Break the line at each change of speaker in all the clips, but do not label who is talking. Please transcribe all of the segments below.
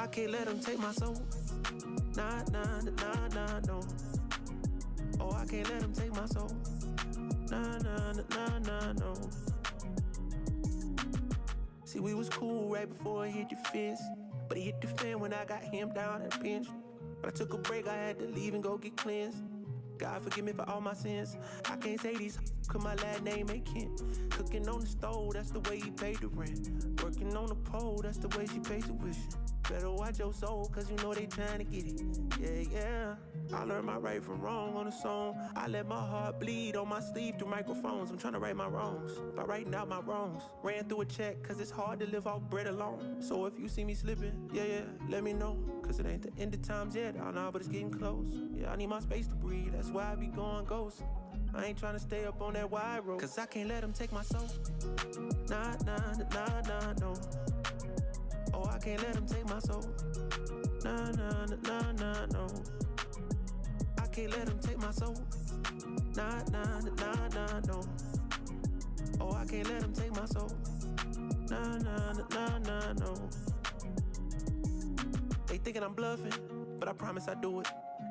can't let them take my soul. Nah, nah, nah, nah, no. Oh, I can't let them take my soul. Nah, nah, nah, nah, no. See, we was cool right before it hit your fist, but it hit the fan when I got him down and pinched. But I took a break, I had to leave and go get cleansed. God forgive me for all my sins. I can't say these cause my last name ain't Kent. Cooking on the stove, that's the way he paid the rent. Working on the pole, that's the way she paid tuition. Better watch your soul, cause you know they trying to get it. Yeah, yeah. I learned my right from wrong on a song. I let my heart bleed on my sleeve through microphones. I'm trying to right my wrongs by writing out my wrongs. Ran through a check, cause it's hard to live off bread alone. So if you see me slipping, yeah, let me know. Cause it ain't the end of times yet, I know, but it's getting close. Yeah, I need my space to breathe, that's why I be going ghost. I ain't trying to stay up on that wide road, cause I can't let them take my soul. Nah, nah, nah, nah, no. Oh, I can't let them take my soul. Nah, nah, nah, nah, no. I can't let them take my soul. Nah, nah, nah, nah, no. Oh, I can't let them take my soul. Nah, nah, nah, nah, no. They thinking I'm bluffing, but I promise I do it.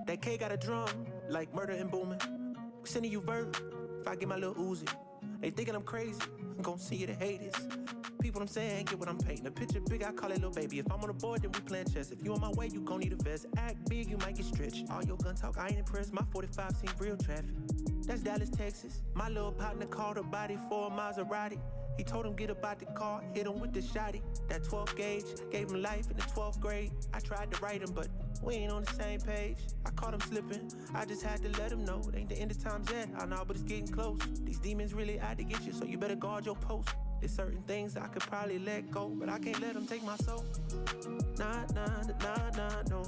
That K got a drum, like murder and booming. We sending you vert, if I get my little Uzi. They thinking I'm crazy, I'm gon' see you the haters. People I'm saying, get what I'm painting. A picture big, I call it little baby. If I'm on the board, then we playing chess. If you on my way, you gon' need a vest. Act big, you might get stretched. All your gun talk, I ain't impressed. My 45 seen real traffic. That's Dallas, Texas. My little partner called her body for a Maserati. He told him get up out the car, hit him with the shotty. That 12 gauge, gave him life in the 12th grade. I tried to write him, but we ain't on the same page. I caught him slipping, I just had to let him know. It ain't the end of times yet, I know, but it's getting close. These demons really out to get you, so you better guard your post. There's certain things I could probably let go, but I can't let them take my soul. Nah, nah, nah, nah, no.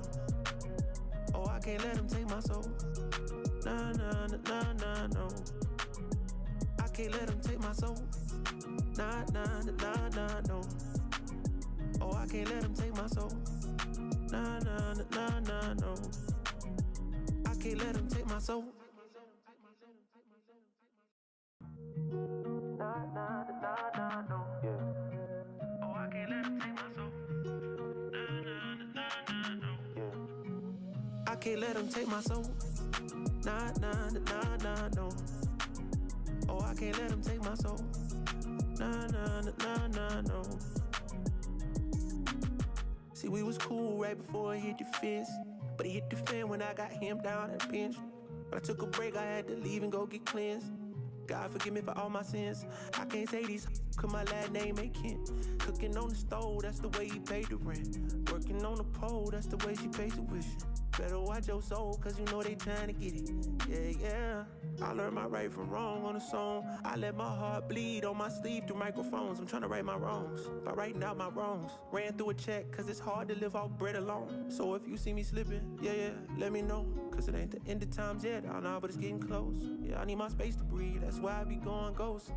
Oh, I can't let them take my soul. Nah, nah, nah, nah, no. I can't let them take my soul. Nah, nah, nah, nah, no. Oh, I can't let them take my soul. Nah, nah, nah, nah, no. I can't let them take my soul. Nah, nah, nah, nah, no. Yeah. Oh, I can't let them take my soul. Nah, nah, nah, nah, no. Yeah. I can't let them take my soul. Nah, nah, nah, nah, no. Oh, I can't let them take my soul. Nah, nah, nah, nah, no. See, we was cool right before it hit your fist, but it hit the fan when I got him down and pinched. But I took a break, I had to leave and go get cleansed. God forgive me for all my sins. I can't say these cause my last name ain't Kent. Cooking on the stove, that's the way he paid the rent. Working on the pole, that's the way she paid tuition. Better watch your soul, cause you know they trying to get it. Yeah, yeah. I learned my right from wrong on a song. I let my heart bleed on my sleeve through microphones. I'm trying to right my wrongs by writing out my wrongs. Ran through a check, cause it's hard to live off bread alone. So if you see me slipping, yeah, let me know. Cause it ain't the end of times yet, I know, but it's getting close. Yeah, I need my space to breathe, that's why I be going ghost.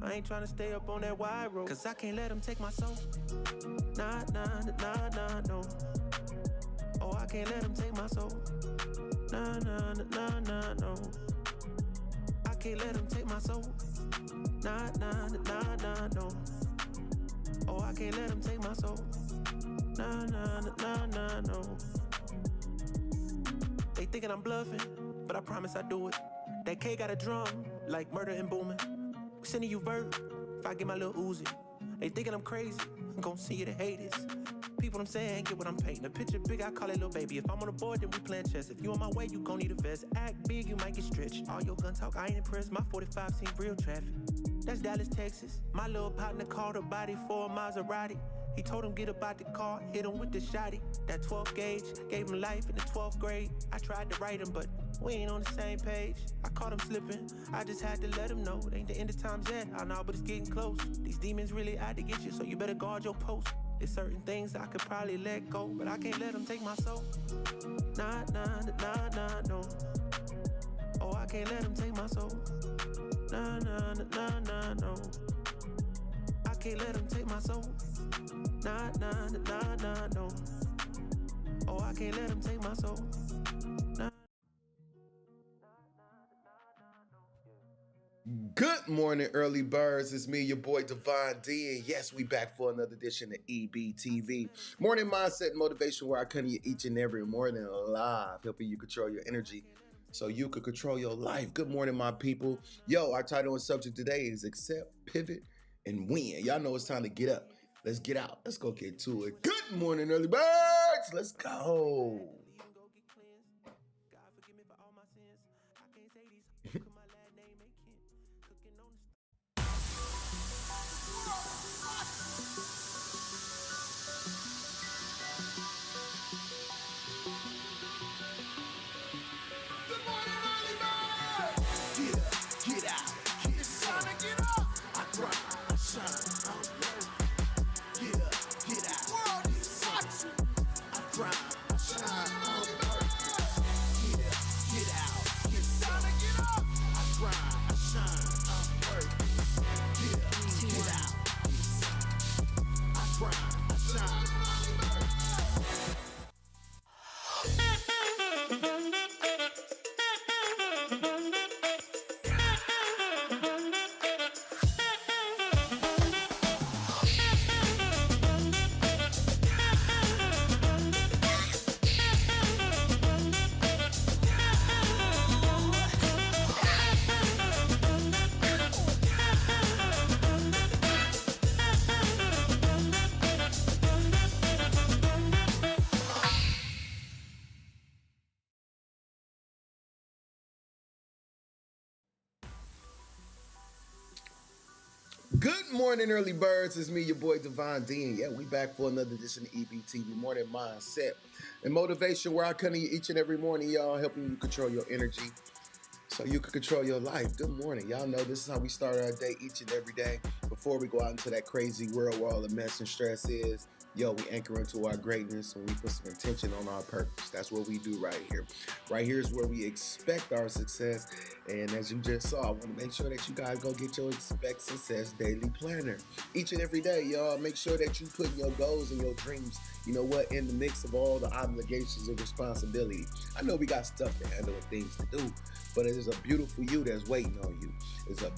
I ain't trying to stay up on that wide road, cause I can't let them take my soul. Nah, nah, nah, nah, no. Oh, I can't let them take my soul. Nah, nah, nah, nah, no. I can't let them take my soul. Nah, nah, nah, nah, no. Oh, I can't let them take my soul. Nah, nah, nah, nah, no. They thinking I'm bluffing, but I promise I do it. That K got a drum, like murder and booming. We sending you vert, if I get my little Uzi. They thinking I'm crazy, I'm gon' see you the haters. People I'm saying, get what I'm painting. A picture big, I call it little baby. If I'm on the board, then we playing chess. If you on my way, you gon' need a vest. Act big, you might get stretched. All your gun talk, I ain't impressed. My 45 seen real traffic. That's Dallas, Texas. My little partner called her body for a Maserati. He told him get up out the car, hit him with the shotty. That 12 gauge, gave him life in the 12th grade. I tried to write him, but we ain't on the same page. I caught him slipping, I just had to let him know. It ain't the end of times yet, I know, but it's getting close. These demons really out to get you, so you better guard your post. There's certain things I could probably let go, but I can't let them take my soul. Nah, nah, nah, nah, no. Oh, I can't let them take my soul. Nah, nah, nah, nah, no. I can't let them take my soul. Nah, nah, nah, nah, no. Oh, I can't let them take my soul. Nah.
Good morning, early birds. It's me, your boy Divine D, and yes, we back for another edition of EBTV. Morning mindset and motivation, where I come to you each and every morning live, helping you control your energy so you can control your life. Good morning, my people. Yo, our title and subject today is accept, pivot, and win. Y'all know it's time to get up. Let's get out. Let's go get to it. Good morning, early birds. Let's go. Good morning, early birds. It's me, your boy Divine Dean. Yeah, we back for another edition of EBTV Morning Mindset and Motivation, where I come to you each and every morning, y'all, helping you control your energy so you can control your life. Good morning. Y'all know this is how we start our day each and every day. Before we go out into that crazy world where all the mess and stress is, yo, we anchor into our greatness and we put some intention on our purpose. That's what we do right here. Right here is where we expect our success. And as you just saw, I want to make sure that you guys go get your Expect Success Daily Planner. Each and every day, y'all, make sure that you put your goals and your dreams, you know what, in the mix of all the obligations and responsibility. I know we got stuff to handle and things to do, but there's a beautiful you that's waiting on you.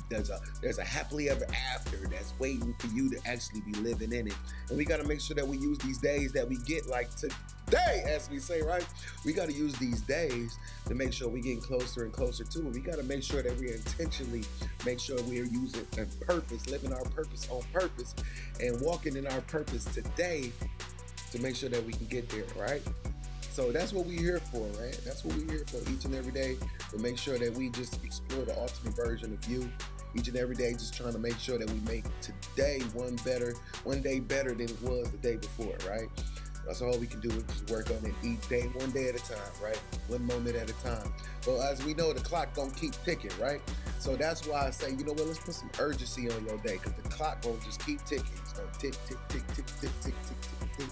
There's a happily ever after that's waiting for you to actually be living in it. And we got to make sure that we use these days that we get, like today, as we say, right? We got to use these days to make sure we're getting closer and closer to it. We got to make sure that we intentionally make sure we are using on purpose, living our purpose on purpose, and walking in our purpose today to make sure that we can get there, right? So that's what we're here for, right? That's what we're here for each and every day, to make sure that we just explore the ultimate version of you each and every day, just trying to make sure that we make today one day better than it was the day before, right? That's all we can do is just work on it each day, one day at a time, right? One moment at a time. Well, as we know, the clock gonna keep ticking, right? So that's why I say, you know what, let's put some urgency on your day, because the clock gonna just keep ticking. It's gonna tick, tick, tick, tick, tick, tick, tick, tick, tick.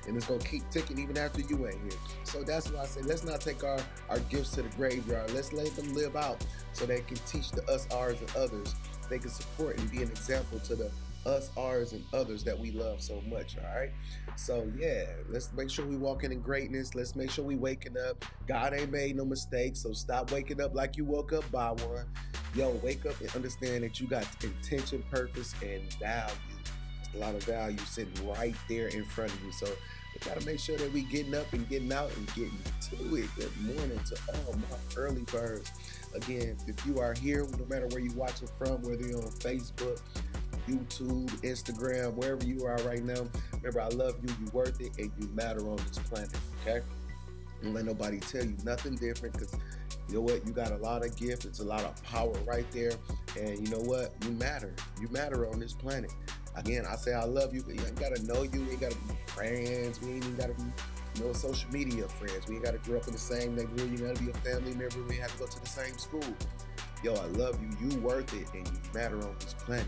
And it's gonna keep ticking even after you ain't here. So that's why I say, let's not take our gifts to the graveyard. Let's let them live out so they can teach the us, ours, and others. They can support and be an example to the us, ours, and others that we love so much, all right? So yeah, let's make sure we walking in greatness. Let's make sure we waking up. God ain't made no mistakes, so stop waking up like you woke up by one. Yo, wake up and understand that you got intention, purpose, and value. A lot of value sitting right there in front of you. So we gotta make sure that we getting up and getting out and getting to it. Good morning to all my early birds. Again, if you are here, no matter where you're watching from, whether you're on Facebook, YouTube, Instagram, wherever you are right now, remember, I love you, you worth it, and you matter on this planet, okay? Don't let nobody tell you nothing different, because you know what, you got a lot of gifts, it's a lot of power right there, and you know what, you matter on this planet. Again, I say I love you, but you ain't gotta know you, ain't gotta be friends, we ain't even gotta be, you know, social media friends, we ain't gotta grow up in the same neighborhood, you gotta be a family member, we have to go to the same school. Yo, I love you, you worth it, and you matter on this planet.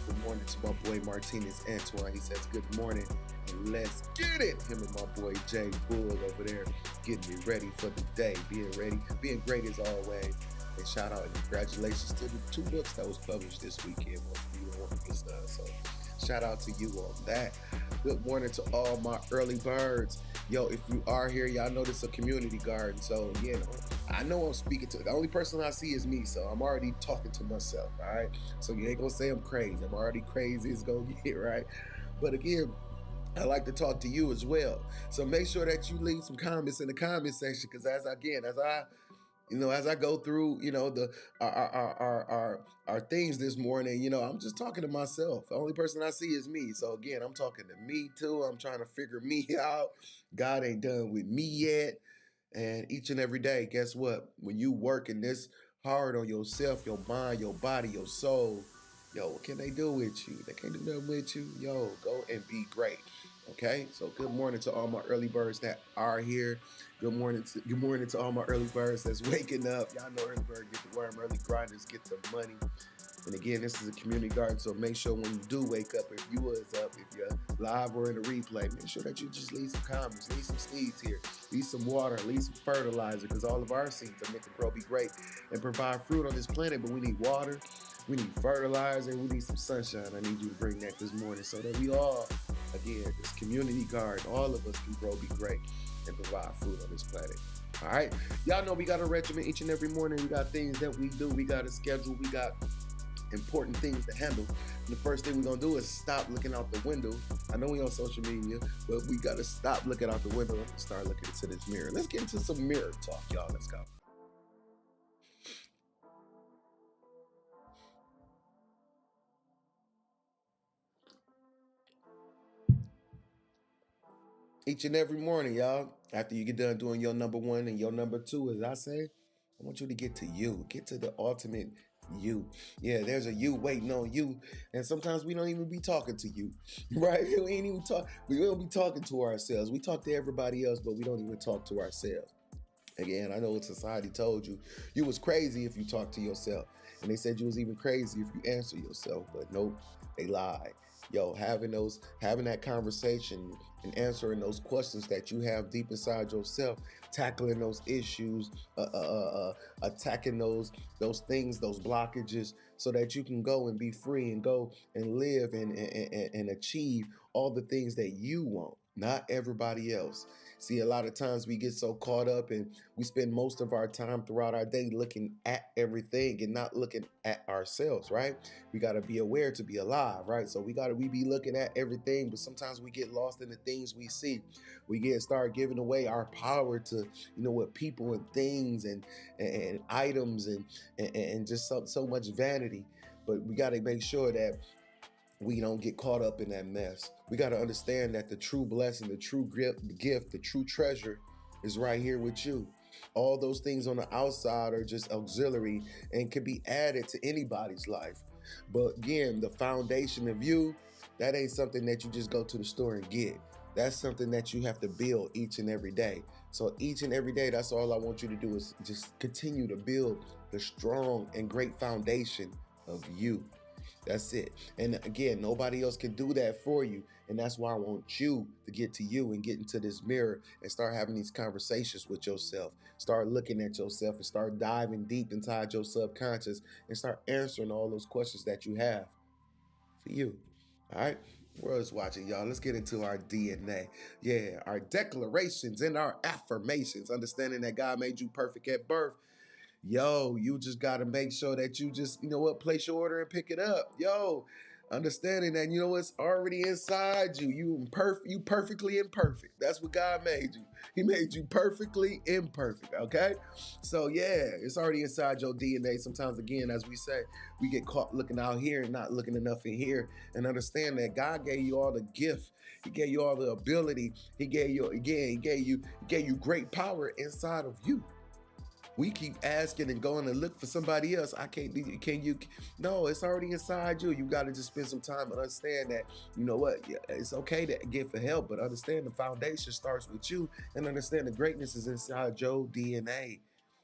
Good morning to my boy Martinez Antoine. He says good morning, and let's get it. Him and my boy Jay Bull over there getting me ready for the day, being ready, being great as always. And shout out and congratulations to the 2 books that was published this weekend. So shout out to you on that. Good morning to all my early birds. Yo, if you are here, y'all know this is a community garden. So again, I know I'm speaking to. The only person I see is me, so I'm already talking to myself. All right. So you ain't gonna say I'm crazy. I'm already crazy. It's gonna get right. But again, I like to talk to you as well. So make sure that you leave some comments in the comment section, because as I go through, the our things this morning, I'm just talking to myself. The only person I see is me. So again, I'm talking to me too. I'm trying to figure me out. God ain't done with me yet. And each and every day, guess what? When you working this hard on yourself, your mind, your body, your soul, yo, what can they do with you? They can't do nothing with you. Yo, go and be great. Okay, so good morning to all my early birds that are here. Good morning to all my early birds that's waking up. Y'all know early bird get the worm, early grinders get the money. And again, this is a community garden, so make sure when you do wake up, if you was up, if you're live or in a replay, make sure that you just leave some comments, leave some seeds here, leave some water, leave some fertilizer, because all of our seeds are meant to grow, be great, and provide fruit on this planet. But we need water, we need fertilizer, and we need some sunshine. I need you to bring that this morning so that we all, again, this community garden, all of us can grow, be great, and provide food on this planet. All right, y'all know we got a regimen each and every morning. We got things that we do. We got a schedule. We got important things to handle. And the first thing we're gonna do is stop looking out the window. I know we on social media, but we gotta stop looking out the window and start looking into this mirror. Let's get into some mirror talk, y'all. Let's go. Each and every morning, y'all, after you get done doing your number one and your number two, as I say, I want you to get to you. Get to the ultimate you. Yeah, there's a you waiting on you. And sometimes we don't even be talking to you, right? We ain't even talk. We don't be talking to ourselves. We talk to everybody else, but we don't even talk to ourselves. Again, I know what society told you. You was crazy if you talked to yourself. And they said you was even crazy if you answer yourself. But nope, they lied. Yo, having that conversation and answering those questions that you have deep inside yourself, tackling those issues, attacking those things, those blockages, so that you can go and be free and go and live and achieve all the things that you want, not everybody else. See, a lot of times we get so caught up and we spend most of our time throughout our day looking at everything and not looking at ourselves, right? We got to be aware to be alive, right? So we be looking at everything, but sometimes we get lost in the things we see. We start giving away our power to, what people and things and items and just so much vanity. But we got to make sure that we don't get caught up in that mess. We got to understand that the true blessing, the true gift, the true treasure is right here with you. All those things on the outside are just auxiliary and can be added to anybody's life. But again, the foundation of you, that ain't something that you just go to the store and get. That's something that you have to build each and every day. So each and every day, that's all I want you to do is just continue to build the strong and great foundation of you. That's it. And again, nobody else can do that for you. And that's why I want you to get to you and get into this mirror and start having these conversations with yourself. Start looking at yourself and start diving deep inside your subconscious and start answering all those questions that you have for you. All right. World's watching, y'all. Let's get into our DNA. Yeah, our declarations and our affirmations, understanding that God made you perfect at birth. Yo, you just got to make sure that you just, place your order and pick it up. Yo, understanding that, it's already inside you. You perfectly imperfect. That's what God made you. He made you perfectly imperfect, okay? So, yeah, it's already inside your DNA. Sometimes, again, as we say, we get caught looking out here and not looking enough in here, and understand that God gave you all the gift. He gave you all the ability. He gave you great power inside of you. We keep asking and going to look for somebody else. I can't do it. Can you? No, it's already inside you. You got to just spend some time and understand that, yeah, it's okay to get for help, but understand the foundation starts with you, and understand the greatness is inside your DNA.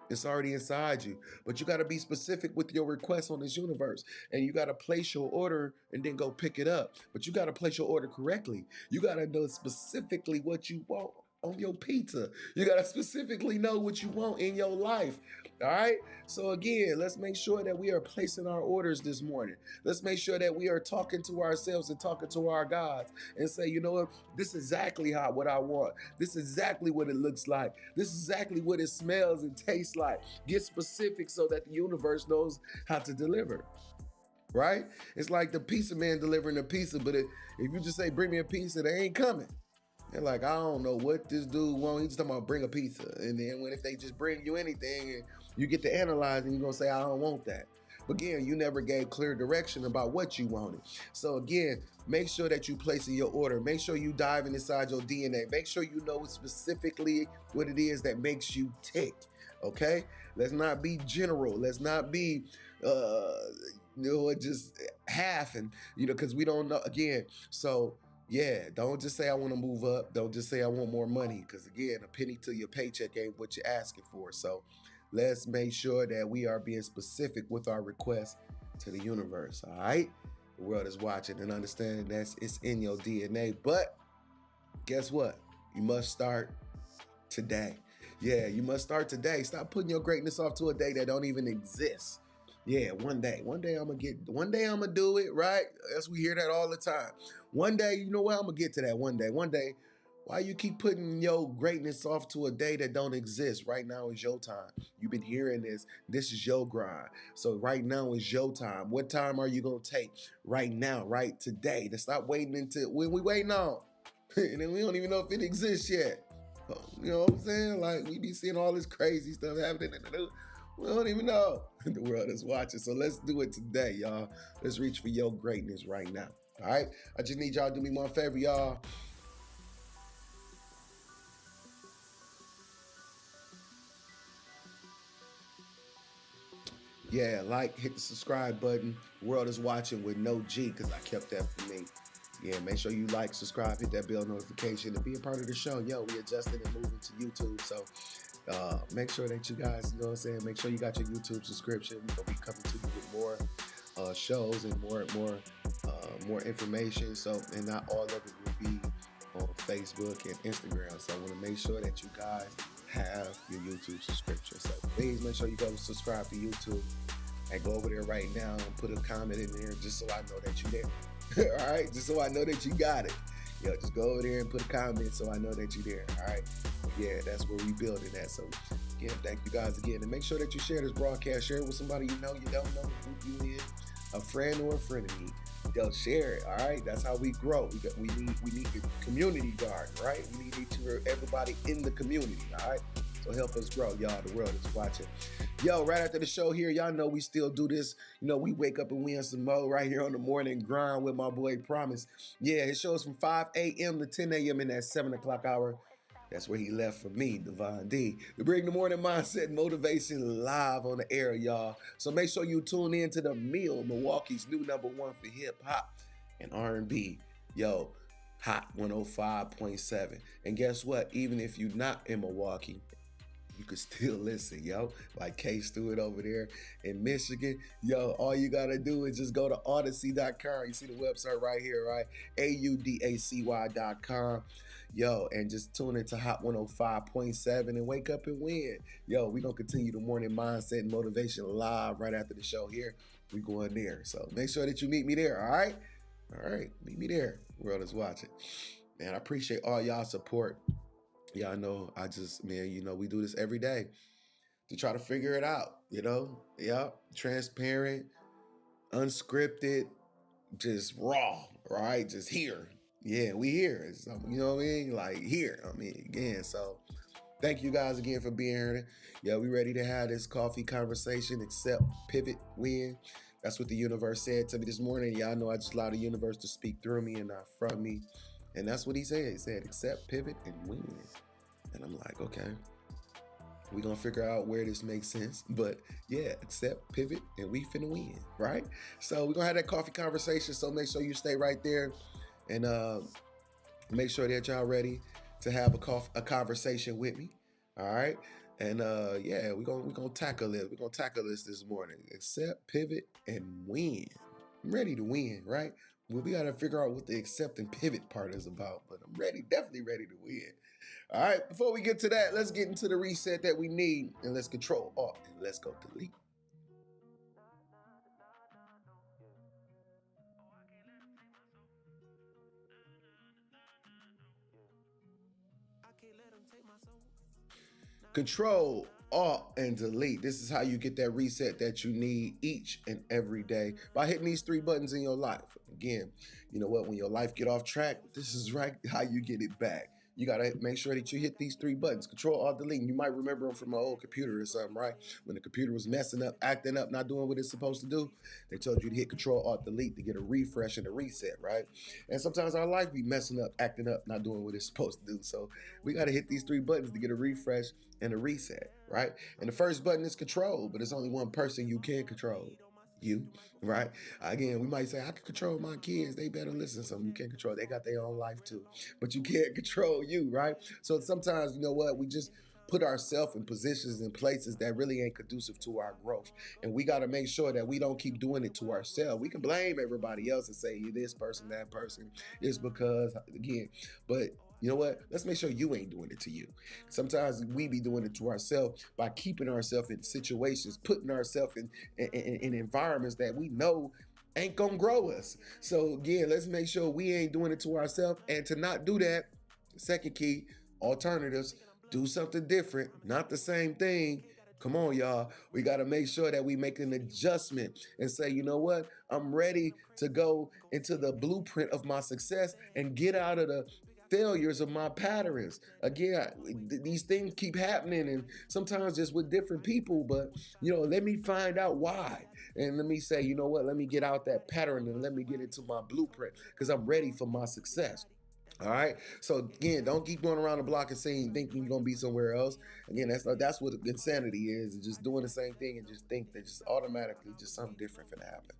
It's already inside you. But you got to be specific with your requests on this universe. And you got to place your order and then go pick it up. But you got to place your order correctly. You got to know specifically what you want. on your pizza. You got to specifically know what you want in your life. All right. So, again, let's make sure that we are placing our orders this morning. Let's make sure that we are talking to ourselves and talking to our gods and say, you know what? This is exactly what I want. This is exactly what it looks like. This is exactly what it smells and tastes like. Get specific so that the universe knows how to deliver. Right? It's like the pizza man delivering a pizza, but if you just say, bring me a pizza, they ain't coming. They're like, I don't know what this dude wants. He's just talking about bring a pizza. And then if they just bring you anything and you get to analyze and you're going to say, I don't want that. But again, you never gave clear direction about what you wanted. So again, make sure that you place in your order. Make sure you dive inside your DNA. Make sure you know specifically what it is that makes you tick. Okay? Let's not be general. Let's not be just half and because we don't know again. So yeah, don't just say I want to move up. Don't just say I want more money, because again, a penny to your paycheck ain't what you're asking for. So let's make sure that we are being specific with our requests to the universe. All right, the world is watching, and understanding that it's in your DNA. But guess what? You must start today. Yeah, you must start today. Stop putting your greatness off to a day that don't even exist. Yeah, one day I'm gonna do it, right? As we hear that all the time. One day, you know what? I'm gonna get to that one day. Why you keep putting your greatness off to a day that don't exist? Right now is your time. You've been hearing this. This is your grind. So right now is your time. What time are you gonna take? Right now, right today. To stop waiting until when we waiting on. And then we don't even know if it exists yet. You know what I'm saying? Like, we be seeing all this crazy stuff happening in the news. We don't even know. The world is watching. So let's do it today, y'all. Let's reach for your greatness right now. All right? I just need y'all to do me one favor, y'all. Yeah, hit the subscribe button. The world is watching with no G, because I kept that for me. Yeah, make sure you like, subscribe, hit that bell notification, and be a part of the show. Yo, we adjusted and moving to YouTube. So make sure that you guys, you know what I'm saying, make sure you got your YouTube subscription. We're going to be coming to you with more shows and more information. So, and not all of it will be on Facebook and Instagram. So I want to make sure that you guys have your YouTube subscription. So please make sure you go subscribe to YouTube and go over there right now and put a comment in there just so I know that you're there. All right, just so I know that you got it. Yo, just go over there and put a comment so I know that you're there. All right, yeah, that's where we building at. So again, thank you guys again, and make sure that you share this broadcast. Share it with somebody you know, you don't know, who you in, a friend or a frenemy. They'll share it. All right, that's how we grow. We need the community garden, right? We need everybody in the community. All right, so help us grow, y'all. The world is watching. Yo, right after the show here, y'all know we still do this. You know, we wake up and we in some mode right here on the morning grind with my boy Promise. Yeah, it shows from 5 a.m. to 10 a.m. in that 7 o'clock hour. That's where he left for me, Devon D, to bring the morning mindset and motivation live on the air, y'all. So make sure you tune in to The Meal, Milwaukee's new #1 for hip hop and R&B. Yo, Hot 105.7. And guess what? Even if you're not in Milwaukee, you can still listen, yo. Like K Stewart over there in Michigan. Yo, all you gotta do is just go to Odyssey.com. You see the website right here, right? AUDACY.com. Yo, and just tune into Hot 105.7 and wake up and win. Yo, we're gonna continue the morning mindset and motivation live right after the show here. We going there. So make sure that you meet me there, all right? All right, meet me there. World is watching. Man, I appreciate all y'all support. Y'all know we do this every day to try to figure it out, transparent, unscripted, just raw, right? Just here. Yeah, we here. You know what I mean? Like here. Again, so thank you guys again for being here. Yeah, we ready to have this coffee conversation, accept, pivot, win. That's what the universe said to me this morning. Y'all know I just allowed the universe to speak through me and not from me. And that's what he said. He said, accept, pivot, and win. And I'm like, okay, we're going to figure out where this makes sense. But yeah, accept, pivot, and we finna win, right? So we're going to have that coffee conversation. So make sure you stay right there and make sure that y'all ready to have a conversation with me. All right. And yeah, we're gonna tackle it. We're going to tackle this morning. Accept, pivot, and win. I'm ready to win, right? Well, we got to figure out what the accept and pivot part is about. But I'm ready, definitely ready to win. All right, before we get to that, let's get into the reset that we need. And let's control alt and let's go delete. Control, Alt, and Delete. This is how you get that reset that you need each and every day by hitting these three buttons in your life. Again, you know what? When your life get off track, this is right how you get it back. You gotta make sure that you hit these three buttons, Control, Alt, Delete. And you might remember them from an old computer or something, right? When the computer was messing up, acting up, not doing what it's supposed to do, they told you to hit Control, Alt, Delete to get a refresh and a reset, right? And sometimes our life be messing up, acting up, not doing what it's supposed to do. So we gotta hit these three buttons to get a refresh and a reset, right? And the first button is control, but it's only one person you can control. You, right? Again, we might say, I can control my kids. They better listen to something. You can't control. They got their own life too. But you can't control you, right? So sometimes, you know what? We just put ourselves in positions and places that really ain't conducive to our growth. And we got to make sure that we don't keep doing it to ourselves. We can blame everybody else and say, this person, that person. It's because, again, but you know what? Let's make sure you ain't doing it to you. Sometimes we be doing it to ourselves by keeping ourselves in situations, putting ourselves in environments that we know ain't gonna grow us. So again, let's make sure we ain't doing it to ourselves. And to not do that, second key, alternatives, do something different, not the same thing. Come on, y'all. We got to make sure that we make an adjustment and say, you know what? I'm ready to go into the blueprint of my success and get out of the failures of my patterns. Again, these things keep happening, and sometimes just with different people, but let me find out why. And let me say, you know what? Let me get out that pattern and let me get into my blueprint because I'm ready for my success. All right. So again, don't keep going around the block and saying thinking you're gonna be somewhere else. Again, that's what insanity is. Just doing the same thing and just think that just automatically just something different gonna happen.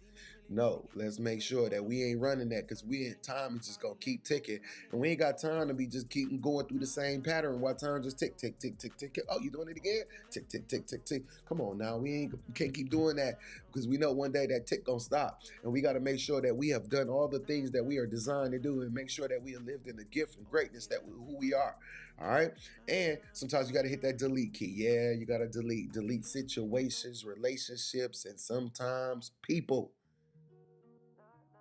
No, let's make sure that we ain't running that because time is just gonna keep ticking, and we ain't got time to be just keep going through the same pattern while time just tick tick tick tick tick. Oh, you doing it again? Tick tick tick tick tick. Come on now, we can't keep doing that because we know one day that tick gonna stop, and we got to make sure that we have done all the things that we are designed to do, and make sure that we have lived in the gift and greatness who we are. All right, and sometimes you got to hit that delete key. Yeah, you got to delete situations, relationships, and sometimes people.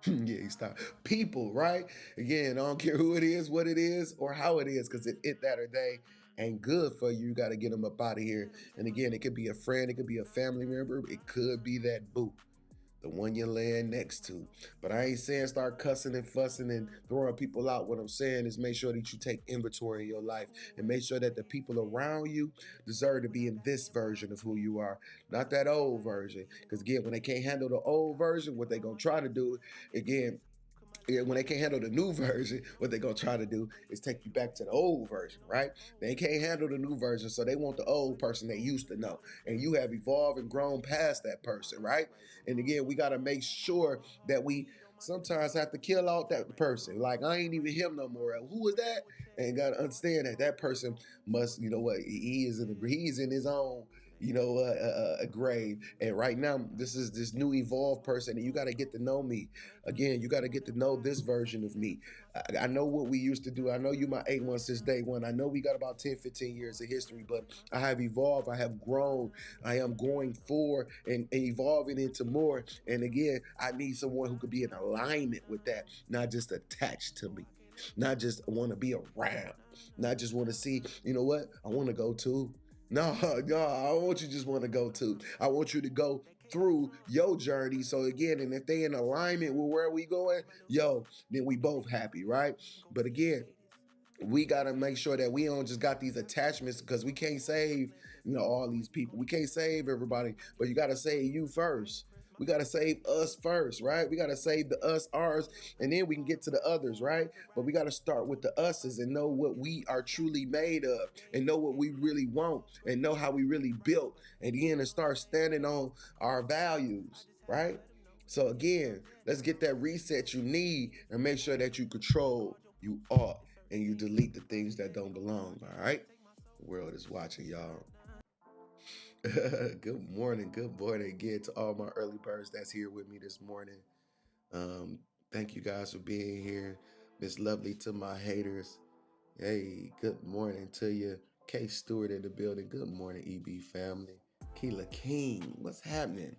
Yeah, stop. People, right? Again, I don't care who it is, what it is, or how it is, because if it, that, or they ain't good for you, you got to get them up out of here. And again, it could be a friend, it could be a family member, it could be that boo, the one you're laying next to. But I ain't saying start cussing and fussing and throwing people out. What I'm saying is make sure that you take inventory in your life and make sure that the people around you deserve to be in this version of who you are, not that old version. Because again, when they can't handle the old version, what they gonna try to do, again, when they can't handle the new version, what they're gonna try to do is take you back to the old version, right? They can't handle the new version, so they want the old person they used to know. And you have evolved and grown past that person, right? And again, we gotta make sure that we sometimes have to kill out that person. Like, I ain't even him no more. Who is that? And gotta understand that that person must, you know what, he's in his own a grave. And right now, this is this new evolved person, and you got to get to know me. Again, you got to get to know this version of me. I know what we used to do. I know you my A1 since day one. I know we got about 10, 15 years of history, but I have evolved. I have grown. I am going forward and evolving into more. And again, I need someone who could be in alignment with that, not just attached to me. Not just want to be around, not just want to see, you know what, I want to go to. No, no, I don't want you to just want to go to. I want you to go through your journey. So again, and if they in alignment with where we going, then we both happy, right? But again, we got to make sure that we don't just got these attachments because we can't save, all these people. We can't save everybody, but you got to save you first. We got to save us first, right? We got to save the us, ours, and then we can get to the others, right? But we got to start with the us's and know what we are truly made of and know what we really want and know how we really built and then to start standing on our values, right? So again, let's get that reset you need and make sure that you control, you ought, and you delete the things that don't belong, all right? The world is watching, y'all. Good morning again to all my early birds that's here with me this morning. Um, Thank you guys for being here. Miss Lovely to my haters. Hey, good morning to you. K Stewart in the building. Good morning, EB family. Keela King, what's happening?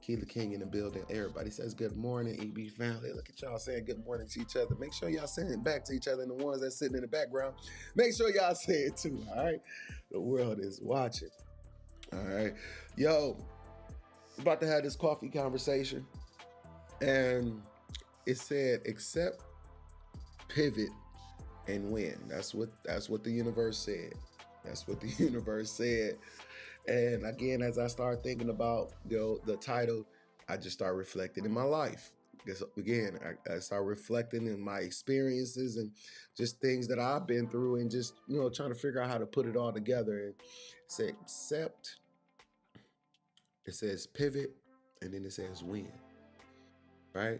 Keela King in the building. Everybody says good morning, EB family. Look at y'all saying good morning to each other. Make sure y'all saying it back to each other. And the ones that's sitting in the background, make sure y'all say it too, all right? The world is watching. All right. Yo, about to have this coffee conversation. And it said, accept, pivot, and win. That's what the universe said. That's what the universe said. And again, as I start thinking about the title, I just start reflecting in my life. Because again, I start reflecting in my experiences and just things that I've been through, and just trying to figure out how to put it all together. And say accept. It says pivot, and then it says win. Right?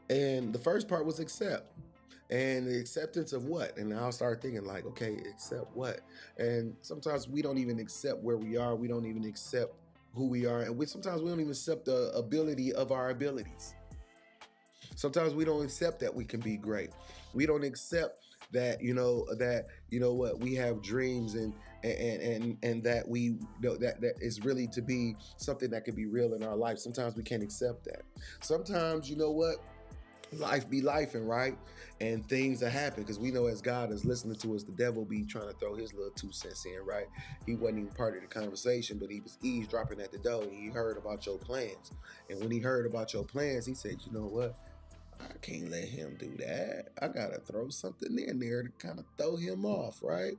And the first part was accept. And the acceptance of what? And I'll start thinking like, okay, accept what? And sometimes we don't even accept where we are. We don't even accept who we are. And sometimes we don't even accept the ability of our abilities. Sometimes we don't accept that we can be great. We don't accept that, what, we have dreams and that we that is really to be something that can be real in our life. Sometimes we can't accept that. Sometimes, life be lifing, right? And things that happen, because we know as God is listening to us, the devil be trying to throw his little 2 cents in, right? He wasn't even part of the conversation, but he was eavesdropping at the door, and he heard about your plans. And when he heard about your plans, he said, you know what? I can't let him do that. I gotta throw something in there to kind of throw him off, right?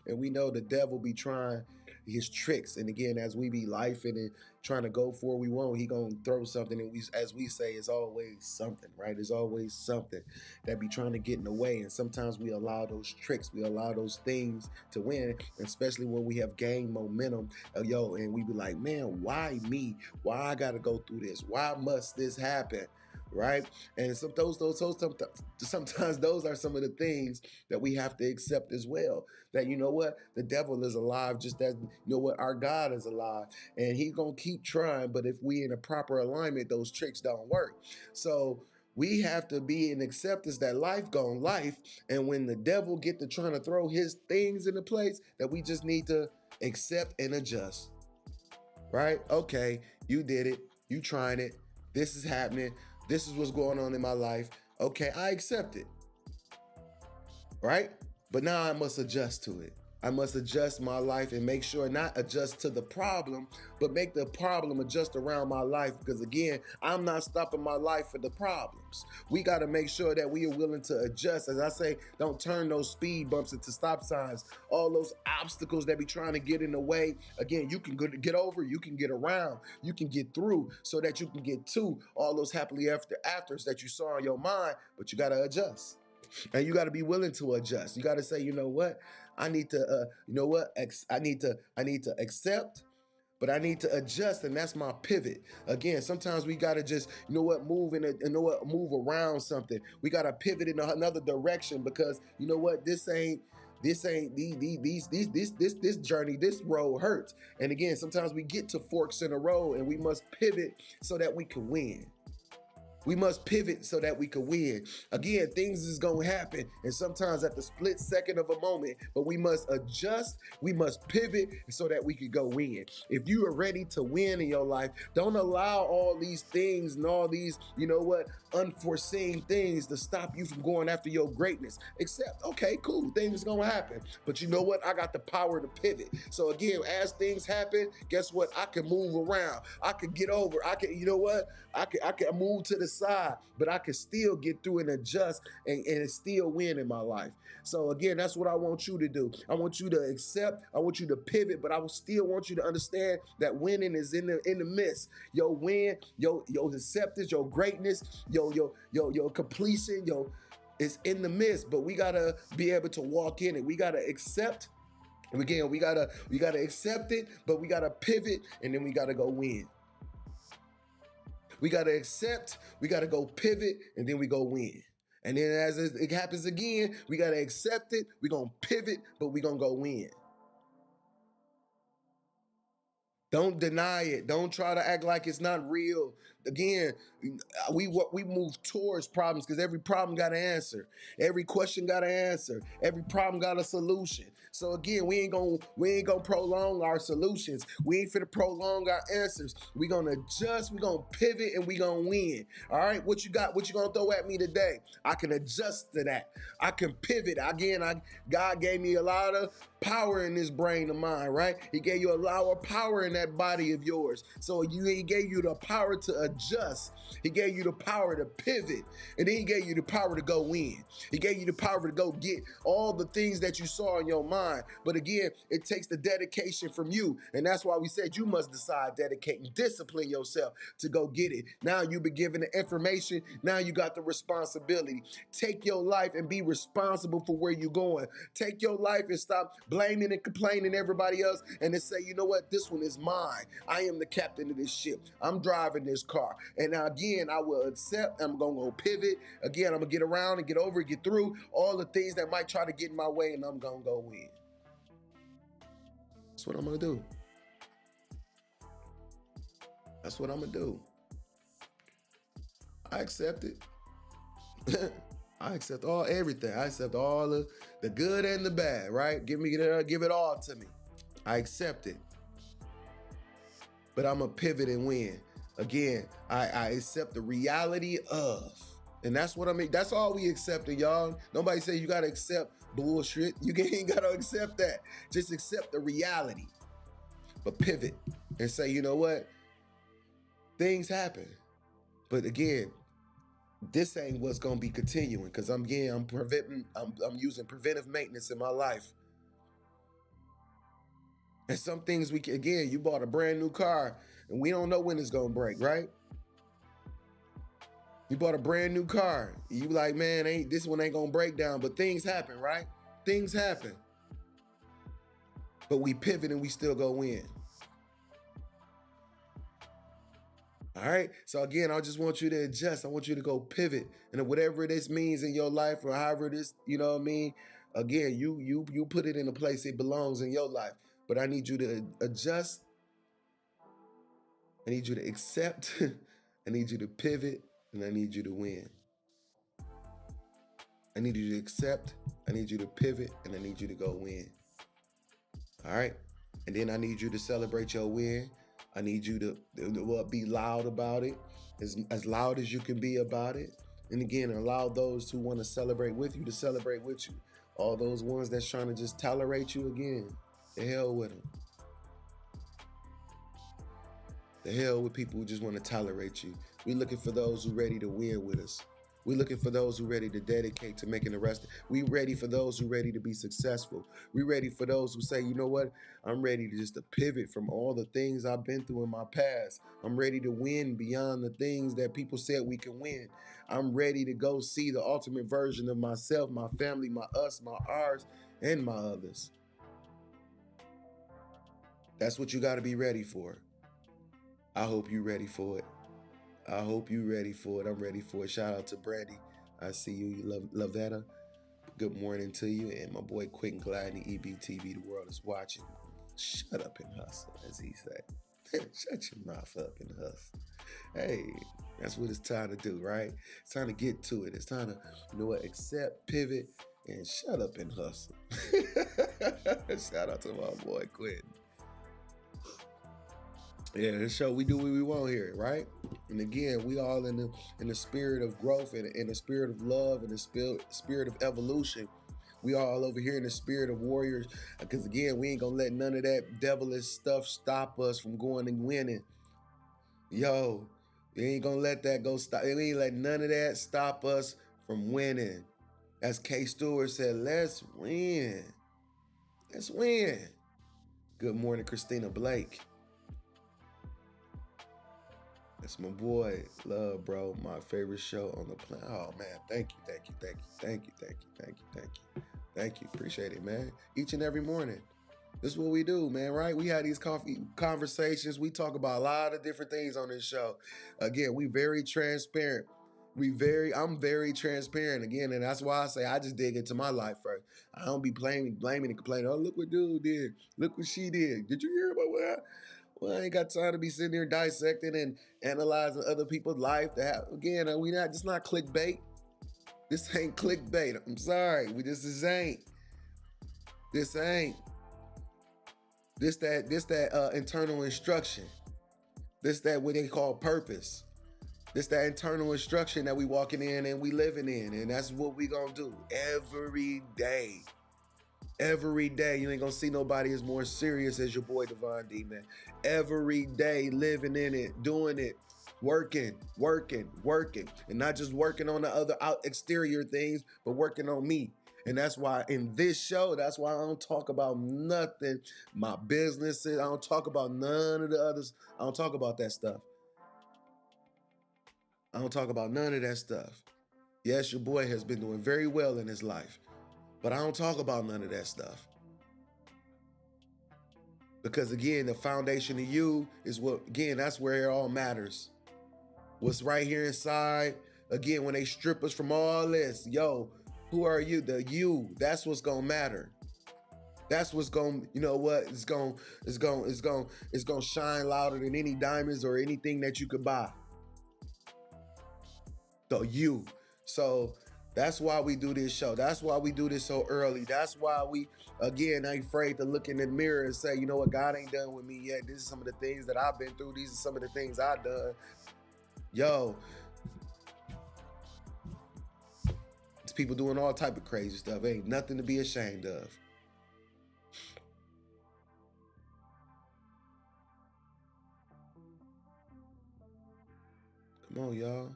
And we know the devil be trying his tricks. And again, as we be lifing and trying to go for what we want, he gonna throw something. And as we say, it's always something, right? It's always something that be trying to get in the way. And sometimes we allow those tricks, we allow those things to win, especially when we have gained momentum. And we be like, man, why me? Why I gotta go through this? Why must this happen? Right? And sometimes those are some of the things that we have to accept as well. That the devil is alive, just as our God is alive, and he's gonna keep trying. But if we in a proper alignment, those tricks don't work. So we have to be in acceptance that life gone life, and when the devil get to trying to throw his things into place, that we just need to accept and adjust. Right? Okay, you did it. You trying it. This is happening. This is what's going on in my life. Okay, I accept it. Right? But now I must adjust to it. I must adjust my life and make sure not adjust to the problem, but make the problem adjust around my life. Because again, I'm not stopping my life for the problems. We got to make sure that we are willing to adjust. As I say, don't turn those speed bumps into stop signs. All those obstacles that be trying to get in the way. Again, you can get over, you can get around, you can get through, so that you can get to all those happily afters that you saw in your mind, but you got to adjust. And you got to be willing to adjust. You got to say, you know what? I need to, I need to accept, but I need to adjust, and that's my pivot. Again, sometimes we gotta just, move move around something. We gotta pivot in another direction, because this journey, this road hurts. And again, sometimes we get to forks in a road, and we must pivot so that we can win. We must pivot so that we can win. Again, things is going to happen, and sometimes at the split second of a moment, but we must adjust, we must pivot so that we can go win. If you are ready to win in your life, don't allow all these things and all these, unforeseen things to stop you from going after your greatness. Except, okay, cool, things going to happen. But you know what? I got the power to pivot. So again, as things happen, guess what? I can move around. I can get over. I can, I can move to the side, but I can still get through and adjust and still win in my life. So again, that's what I want you to do. I want you to accept, I want you to pivot, but I will still want you to understand that winning is in the midst. Your win, your acceptance, your greatness, your completion, it's in the midst, but we gotta be able to walk in it. We gotta accept. And again, we gotta accept it, but we gotta pivot, and then we gotta go win. We got to accept, we got to go pivot, and then we go win. And then as it happens again, we got to accept it, we're going to pivot, but we're going to go win. Don't deny it. Don't try to act like it's not real. Again, we move towards problems because every problem got an answer. Every question got an answer. Every problem got a solution. So again, we ain't gonna prolong our solutions. We ain't finna prolong our answers. We gonna adjust. We gonna pivot, and we gonna win. All right, what you got? What you gonna throw at me today? I can adjust to that. I can pivot. Again, God gave me a lot of power in this brain of mine, right? He gave you a lot of power in that body of yours. So he gave you the power to adjust. He gave you the power to pivot. And then he gave you the power to go win. He gave you the power to go get all the things that you saw in your mind. But again, it takes the dedication from you. And that's why we said you must decide, dedicate, and discipline yourself to go get it. Now you've been given the information. Now you got the responsibility. Take your life and be responsible for where you're going. Take your life and stop blaming and complaining everybody else, and then say, you know what, this one is mine. I am the captain of this ship. I'm driving this car. And now again, I will accept. I'm gonna go pivot. Again, I'm gonna get around and get over, get through all the things that might try to get in my way, and I'm gonna go win. That's what I'm gonna do. That's what I'm gonna do. I accept it. I accept everything. I accept all the good and the bad, right? Give it all to me. I accept it. But I'm gonna pivot and win. Again, I accept the reality of. And that's what I mean. That's all we accepting, y'all. Nobody say you gotta accept bullshit. You ain't gotta accept that. Just accept the reality. But pivot and say, you know what? Things happen. But again, this ain't what's gonna be continuing, because I'm using preventive maintenance in my life. And some things you bought a brand new car and we don't know when it's gonna break, right? You bought a brand new car. You like, man, this one ain't gonna break down, but things happen, right? Things happen. But we pivot and we still go win. All right. So again, I just want you to adjust. I want you to go pivot. And whatever this means in your life, or however this, you know what I mean? Again, you put it in a place it belongs in your life. But I need you to adjust. I need you to accept. I need you to pivot, and I need you to win. I need you to accept. I need you to pivot, and I need you to go win. All right. And then I need you to celebrate your win. I need you to be loud about it, as loud as you can be about it. And again, allow those who want to celebrate with you to celebrate with you. All those ones that's trying to just tolerate you, again, the hell with them. The hell with people who just want to tolerate you. We're looking for those who are ready to win with us. We're looking for those who are ready to dedicate to making the rest. We're ready for those who are ready to be successful. We're ready for those who say, you know what? I'm ready to just pivot from all the things I've been through in my past. I'm ready to win beyond the things that people said we can win. I'm ready to go see the ultimate version of myself, my family, my us, my ours, and my others. That's what you got to be ready for. I hope you're ready for it. I hope you're ready for it. I'm ready for it. Shout out to Brandy. I see you. Love that. Good morning to you. And my boy Quentin Gladney, EBTV, The World is Watching. Shut up and hustle, as he said. Shut your mouth up and hustle. Hey, that's what it's time to do, right? It's time to get to it. It's time to, you know what, accept, pivot, and shut up and hustle. Shout out to my boy Quentin. Yeah, this show, we do what we want here, right? And again, we all in the spirit of growth and in the spirit of love and the spirit of evolution. We all over here in the spirit of warriors, because again, we ain't gonna let none of that devilish stuff stop us from going and winning. Yo, we ain't gonna let that go stop. We ain't let none of that stop us from winning. As K. Stewart said, let's win. Let's win. Good morning, Christina Blake. That's my boy. Love, bro. My favorite show on the planet. Oh, man. Thank you. Appreciate it, man. Each and every morning. This is what we do, man, right? We have these coffee conversations. We talk about a lot of different things on this show. Again, we very transparent. I'm very transparent, again, and that's why I say I just dig into my life first. I don't be blaming and complaining. Oh, look what dude did. Look what she did. Did you hear about what happened? Well, I ain't got time to be sitting here dissecting and analyzing other people's life. Again, we not. This not clickbait. This ain't clickbait. I'm sorry. This ain't. This ain't. This that internal instruction. This that what they call purpose. This that internal instruction that we walking in and we living in, and that's what we gonna do every day. Every day, you ain't gonna see nobody as more serious as your boy Devon D, man. Every day, living in it, doing it, working, and not just working on the other exterior things, but working on me. And that's why in this show, that's why I don't talk about nothing, my businesses. I don't talk about none of the others. I don't talk about that stuff. I don't talk about none of that stuff. Yes, your boy has been doing very well in his life, but I don't talk about none of that stuff. Because again, the foundation of you is that's where it all matters. What's right here inside, again, when they strip us from all this, who are you? The you, that's what's gonna matter. That's what's gonna, it's gonna shine louder than any diamonds or anything that you could buy. The you. So that's why we do this show. That's why we do this so early. That's why we, again, ain't afraid to look in the mirror and say, you know what, God ain't done with me yet. This is some of the things that I've been through. These are some of the things I've done. It's people doing all type of crazy stuff. Ain't nothing to be ashamed of. Come on, y'all.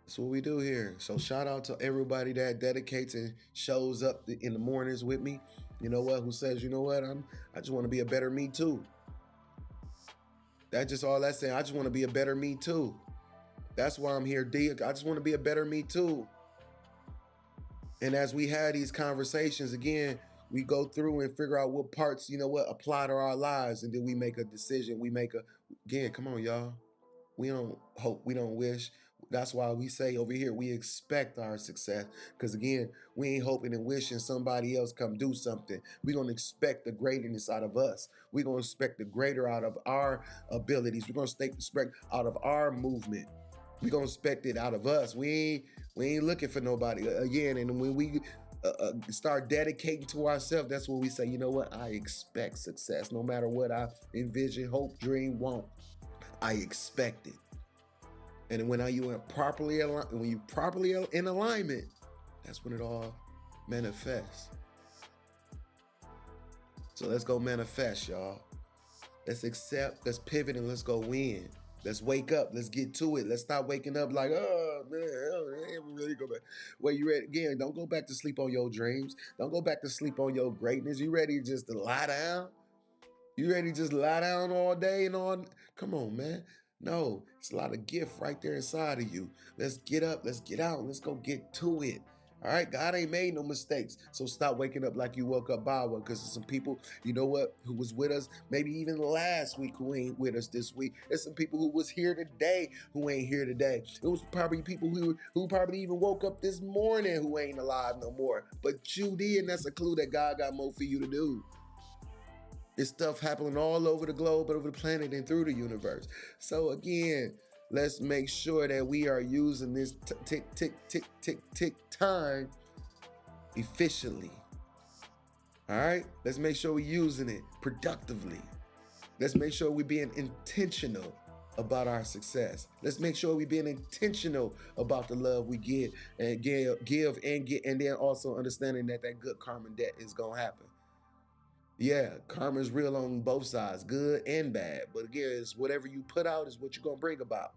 That's what we do here. So shout out to everybody that dedicates and shows up in the mornings with me. You know what? Who says, you know what? I just want to be a better me too. That's just all that's saying. I just want to be a better me too. That's why I'm here, D. I just want to be a better me too. And as we had these conversations, again, we go through and figure out what parts, apply to our lives. And then we make a decision. Again, come on, y'all. We don't hope, we don't wish. That's why we say over here, we expect our success. Because again, we ain't hoping and wishing somebody else come do something. We're going to expect the greatness out of us. We're going to expect the greater out of our abilities. We're going to expect out of our movement. We're going to expect it out of us. We ain't looking for nobody. Again, and when we start dedicating to ourselves, that's when we say, you know what? I expect success. No matter what I envision, hope, dream, want, I expect it. And when you properly in alignment, that's when it all manifests. So let's go manifest, y'all. Let's accept, let's pivot, and let's go win. Let's wake up. Let's get to it. Let's stop waking up like, oh, man, I ain't really go back. Well, you ready? Again, don't go back to sleep on your dreams. Don't go back to sleep on your greatness. You ready just to lie down? You ready to just lie down all day and all? Come on, man. No, it's a lot of gift right there inside of you. Let's get up, let's get out, let's go get to it. All right, God ain't made no mistakes. So stop waking up like you woke up by one, because there's some people, you know what, who was with us maybe even last week who ain't with us this week. There's some people who was here today who ain't here today. It was probably people who probably even woke up this morning who ain't alive no more. But you did, and that's a clue that God got more for you to do. It's stuff happening all over the globe, over the planet, and through the universe. So again, let's make sure that we are using this tick time efficiently. All right? Let's make sure we're using it productively. Let's make sure we're being intentional about our success. Let's make sure we're being intentional about the love we give and give and get, and then also understanding that good karma debt is gonna happen. Yeah, karma is real on both sides, good and bad. But again, it's whatever you put out is what you're going to bring about.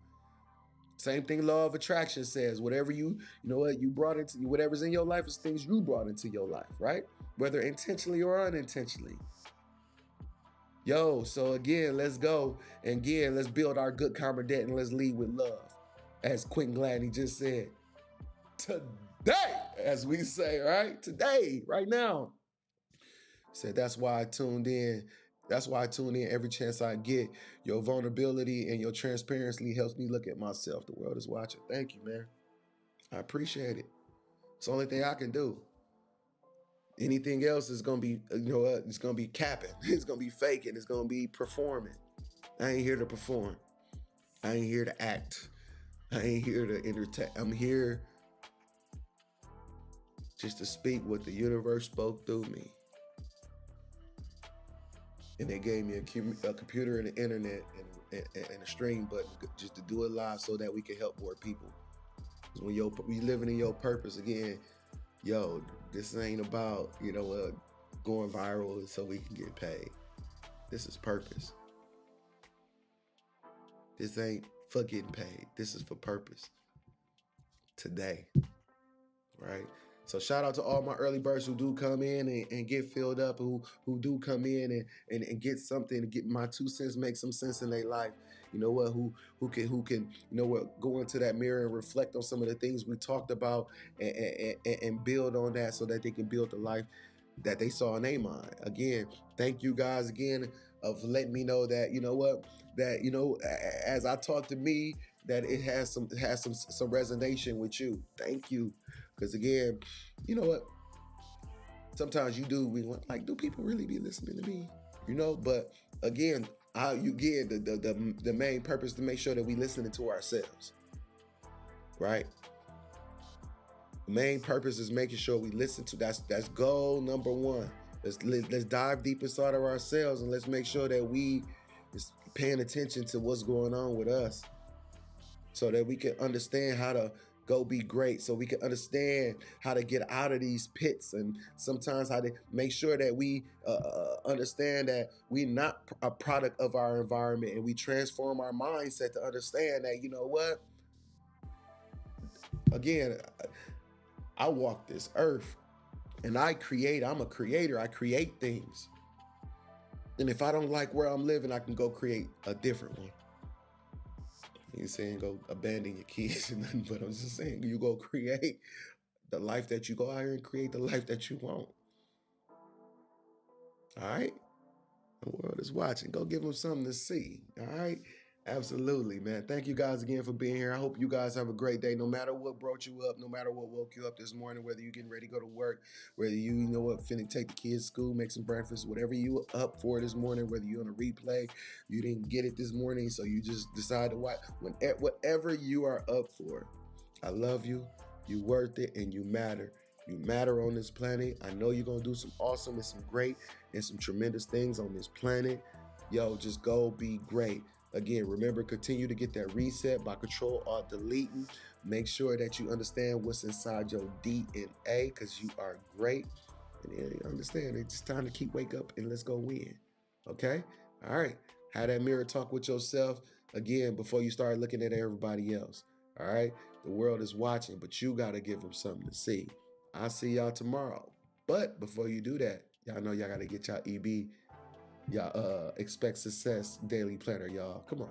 Same thing law of attraction says. Whatever you brought into, whatever's in your life is things you brought into your life, right? Whether intentionally or unintentionally. So again, let's go. And again, let's build our good karma debt and let's lead with love. As Quentin Gladney just said, today, as we say, right? Today, right now. Said that's why I tuned in. That's why I tune in every chance I get. Your vulnerability and your transparency helps me look at myself. The world is watching. Thank you, man. I appreciate it. It's the only thing I can do. Anything else is gonna be, you know what? It's gonna be capping. It's gonna be faking. It's gonna be performing. I ain't here to perform. I ain't here to act. I ain't here to entertain. I'm here just to speak what the universe spoke through me. And they gave me a computer and the internet and a stream button just to do it live so that we can help more people. Because when you living in your purpose again, yo, this ain't about, you know, going viral so we can get paid. This is purpose. This ain't for getting paid. This is for purpose. Today, right? So shout out to all my early birds who do come in and get filled up, who do come in and get something, to get my 2 cents, make some sense in their life. You know what? Who can you know what? Go into that mirror and reflect on some of the things we talked about and build on that so that they can build the life that they saw in their mind. Again, thank you guys again of letting me know that, you know what, that, you know, as I talk to me, that it has some resonation with you. Thank you. Because again, you know what? Sometimes we want, like, do people really be listening to me? You know, but again, the main purpose to make sure that we listening to ourselves, right? The main purpose is making sure we listen to, that's goal number one. Let's dive deep inside of ourselves and let's make sure that we is paying attention to what's going on with us so that we can understand how to go be great, so we can understand how to get out of these pits, and sometimes how to make sure that we understand that we're not a product of our environment, and we transform our mindset to understand that, you know what, again, I walk this earth and I'm a creator. I create things. And if I don't like where I'm living, I can go create a different one. You saying go abandon your kids and nothing, but I'm just saying you go create the life that you go out here and create the life that you want. All right? The world is watching. Go give them something to see. All right? Absolutely, man. Thank you guys again for being here. I hope you guys have a great day. No matter what brought you up, no matter what woke you up this morning, whether you're getting ready to go to work, whether you know what, finna take the kids to school, make some breakfast, whatever you were up for this morning, whether you're on a replay, you didn't get it this morning, so you just decide to watch. Whatever you are up for, I love you. You worth it, and you matter. You matter on this planet. I know you're going to do some awesome and some great and some tremendous things on this planet. Yo, just go be great. Again, remember, continue to get that reset by Control-Alt-Deleting. Make sure that you understand what's inside your DNA, because you are great. And then you understand it's time to wake up and let's go win. Okay? All right. Have that mirror talk with yourself again before you start looking at everybody else. All right? The world is watching, but you got to give them something to see. I'll see y'all tomorrow. But before you do that, y'all know y'all got to get y'all EB. Y'all expect success daily planner, y'all. Come on.